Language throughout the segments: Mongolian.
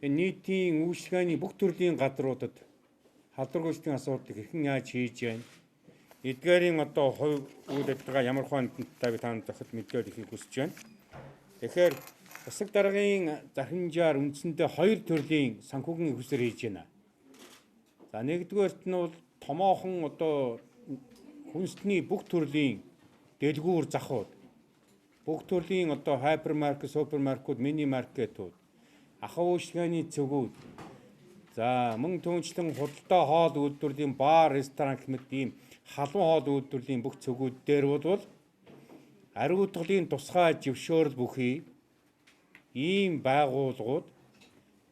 энэ нийтийн үйлчлэгээний бүх төрлийн газруудад халдваргүйчдийн асуудлыг хэрхэн яаж хийж байна? Эдгээрийн одоо хувь үйл ажиллагаа ямар хонтонтой би танд зохид мэдээлэл өгөхийг хүсэж байна. Тэгэхээр засаг даргын захинжаар үндсэндээ хоёр төрлийн санхүүгийн хөсөр хийж байна. За нэгдүгээрт нь бол томоохон одоо хүнсний бүх төрлийн дэлгүүр захууд, бүх төрлийн одоо хайпермаркет, супермаркет, мини маркетууд, ахуй үйлчлэгээний цэгүүд, за мөн түүнчлэн худалдаа хоол үйлдвэрлэлийн бар, ресторан гэмэт ийм халуун хоол үйлдвэрлэлийн бүх цэгүүд дээр бол ариун утгалын тусгай зөвшөөрөл бүхий ийм байгууллагууд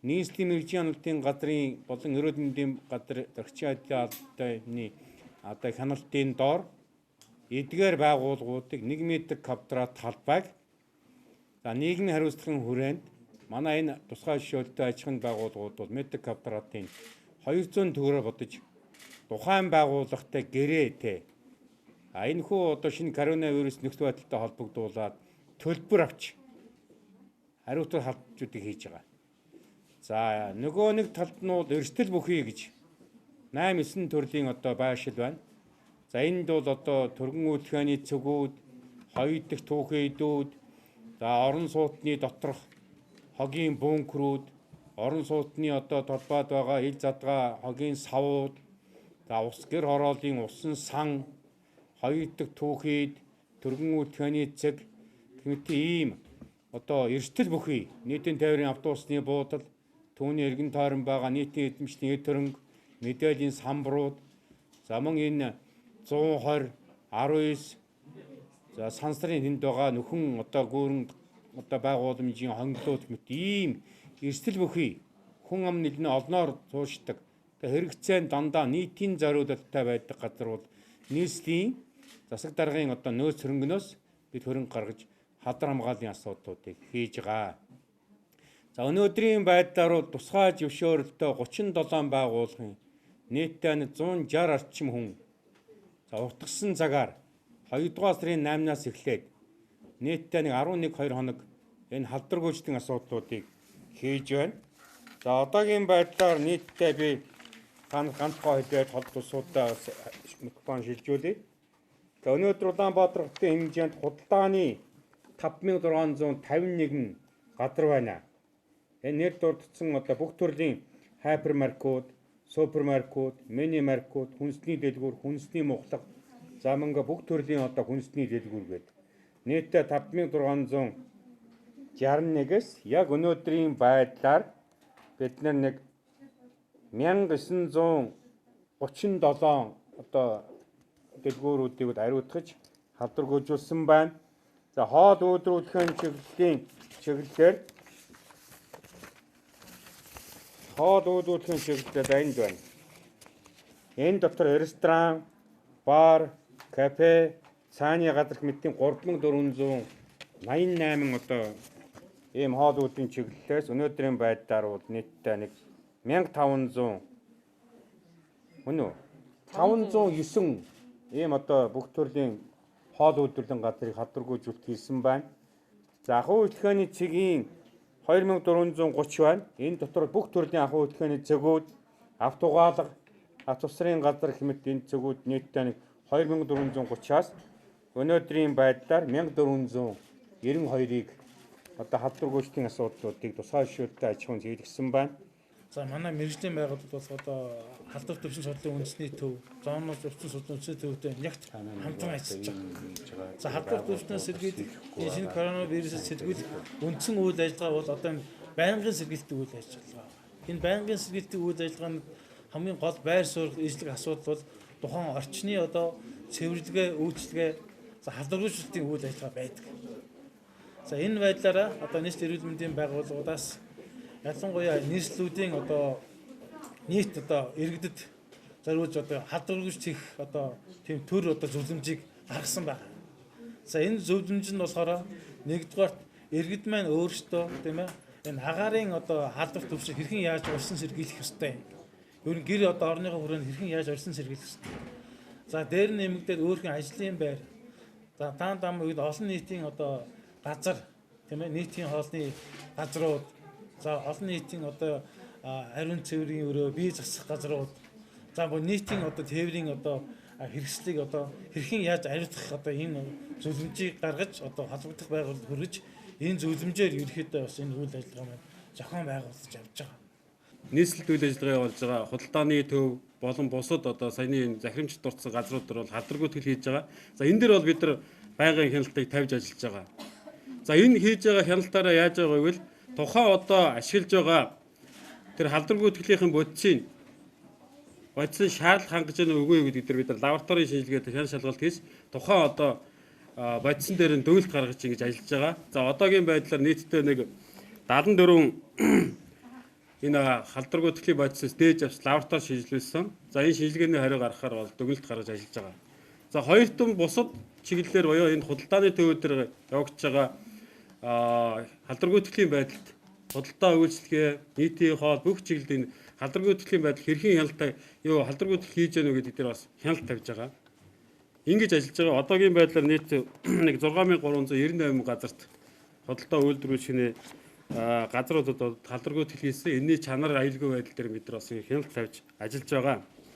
нийслэлийн мэргэжлийн хяналтын газрын болон эрүүл мэндийн газар зарчмын албаны одоо хяналтын доор эдгээр байгууллагуудыг 1 метр квадрат талбайг за нийгмийн хариуцлагын хүрээнд манай энэ тусгай зөвшөөрөлтэй аж ахуйн байгууллагууд бол метр квадратын 200 төгрөгөөр бодож тухайн байгууллагатай гэрээтэй энэ хүү одоо шинэ коронавирус нөхцөл байдалтай холбогдуулаад төлбөр авч хариуцлага халдварчдыг хийж байгаа. За нөгөө нэг талд нь бол эрсдэл бүхий гэж 8-9 төрлийн одоо байршил байна. За энд бол одоо төргөн үйлчлэгээний цэгүүд, хоёр дахь түүхийдүүд, за орон сууцны доторх хогийн бункерүүд, орон сууцны одоо толгойд байгаа ил задгаа хогийн савууд, за ус гэр хорооллын усан сан, хоёр дахь түүхийд, төргөн үйлчлэгээний цэг гэмэт ийм одоо эрсдэл бүхий нийтийн тээврийн автобусны буудал, түүний эргэн тойрон байгаа нийтийн эзэмшлийн эд хөрөнгө, мэдээллийн самбарууд, за мөн энэ 120, 19 за сансрын тэнд байгаа нөхөн одоо гүүрэн одоо байгууламжийн хонглууд мэт ийм эрсдэл бүхий хүн ам нэлнэ олноор суушдаг. Тэгээ хэрэгцээнд дандаа нийтийн зориулалттай байдаг газар бол нийслэлийн засаг даргын одоо нөөц хөрөнгөнөөс бид хөрөнгө гаргаж хадар хамгааллын асуудлуудыг хийж байгаа. За өнөөдрийн байдлаар бол тусгай зөвшөөрөлтөй 37 байгууллагын нийтдээ 160 орчим хүн за утгасан цагаар 2 дугаар сарын 8-наас эхлээд нийтдээ 11-2 хоног энэ халдваргүйчдийн асуудлуудыг хийж байна. За одоогийн байдлаар нийтдээ би ганцхан хэлээд хол тусуудаа микрофон шилжүүлье. За өнөөдөр Улаанбаатар хотын хэмжээнд худалдааны 5651 газар байна. Энэ нэр дурдсан одоо бүх төрлийн хайпермаркет, супермаркет, мини маркет, хүнсний дэлгүүр, хүнсний мухлаг, за мөн бүх төрлийн одоо хүнсний дэлгүүр гэдэг. Нийтдээ 5661-ээс яг өнөөдрийн байдлаар бид нэг 1937 одоо дэлгүүрүүдийг ариутгаж халдваргүйжүүлсэн байна. За хоол үйлдвэрлэлийн чиглэлийн чиглэлээр энд байна. Энэ дотор ресторан, бар, кафе, цааны газар мэтийн 3488 одоо ийм хоол үйлдвэрлэлийн чиглэлээс өнөөдрийн байдлаар бол нийтдээ нэг 1500 509 ийм одоо бүх төрлийн хоол үйлдвэрлэлийн газрыг халдваргүйжүүлэлт хийсэн байна. За ахуй үйлчлэгээний цэгийн 2430 байна. Энэ дотор бүх төрлийн ахуй үйлчлэгээний цэгүүд, автогаалга, автобусрын газар хэмэт энэ цэгүүд нийтдээ нэг 2430-аас өнөөдрийн байдлаар 1492-ыг одоо халдваргүйчдийн асуудлуудыг тусгай зөвшөөрөлтэй аж ахуйн хийлгэсэн байна. За манай мэргэжлийн байгууллагууд бол одоо халдвар төвшин судлалын үндэсний төв, зоонууд өвчин судлалын үндэсний төвтэй нягт хамтран ажиллаж байгаа. За халдвар төвчнөөс сэргийлэх шинэ коронавирусээс сэргийлэх үндсэн үйл ажиллагаа бол одоо байнгын сэргийлтийн үйл ажиллагаа. Энэ байнгын сэргийлтийн үйл ажиллагаанд хамгийн гол байр суурь эзлэх асуудал бол тухайн орчны одоо цэвэрлэгээ, үйлчлэгээ, за халдваргүйчдийн үйл ажиллагаа байдаг. За энэ байдлаараа одоо нийслэлийн эрүүл мэндийн байгууллагуудаас ялангуяа нийслэлүүдийн одоо нийт одоо иргэдэд зориулж одоо халдваргүйч хийх одоо тийм төр одоо зөвлөмжийг гаргасан байна. За энэ зөвлөмж нь болохоор нэгдүгээрт иргэд маань өөрсдөө тийм ээ энэ агаарын одоо халдвар төвшин хэрхэн яаж урьдчилан сэргийлэх ёстой. Ер нь гэр одоо орныхоо хүрээнд хэрхэн яаж урьдчилан сэргийлэх ёстой. За дээр нэмэгдээд өөрхийн ажлын байр. За даан дам үед олон нийтийн одоо газар тийм ээ нийтийн хоолны газрууд За олон нийтийн одоо ариун цэврийн өрөө, бие засах газрууд, за нийтийн одоо тээврийн одоо хэрэгслийг одоо хэрхэн яаж ариутгах одоо энэ зөвлөмжийг гаргаж одоо холбогдох байгууллагад хүргэж энэ зөвлөмжөөр ерөөхдөө бас энэ үйл ажиллагаа маань зохион байгуулж явж байгаа. Нийслэл үйл ажиллагаа явуулж байгаа худалдааны төв болон бусад одоо саяны энэ захирамжид дурдсан газрууд дээр бол халдваргүй тэтгэл хийж байгаа. За энэ дээр бол бид нар байнгын хяналтыг тавьж ажиллаж байгаа. За энэ хийж байгаа хяналтаараа яаж байгаа вэ? Тухайн одоо ашиглаж байгаа тэр халдваргүй тэтгэлийн бодисын шаардлага хангаж байгаа үгүй юу гэдэг бид нар лабораторийн шинжилгээтэй шал шалгалт хийж тухайн одоо бодисон дээр нь дүгнэлт гаргаж ингэж ажиллаж байгаа. За одоогийн байдлаар нийтдээ нэг 74 энэ халдваргүй тэтгэлийн бодисоос дээж авч лаборатори шинжилүүлсэн. За энэ шинжилгээний хариу гаргахаар бол дүгнэлт гаргаж ажиллаж байгаа. За хоёр том бусад чиглэлээр буюу энэ худалдааны төвүүд дээр явагдаж байгаа халдваргүй тэтгэлийн байдалд худалдаа үйлчлэгээ, нийтийн хоол бүх чиглэлд энэ халдваргүй тэтгэлийн байдал хэрхэн хяналтаа халдваргүй тэтгэл хийж яах вэ гэдэг дээр бас хяналт тавьж байгаа. Ингэж ажиллаж байгаа. Одоогийн байдлаар нийт нэг 6398 газарт худалдаа үйлдвэрлэгчний газруудад халдваргүй тэтгэл хийсэн. Энэний чанар аюулгүй байдал дээр бид нар бас хяналт тавьж ажиллаж байгаа.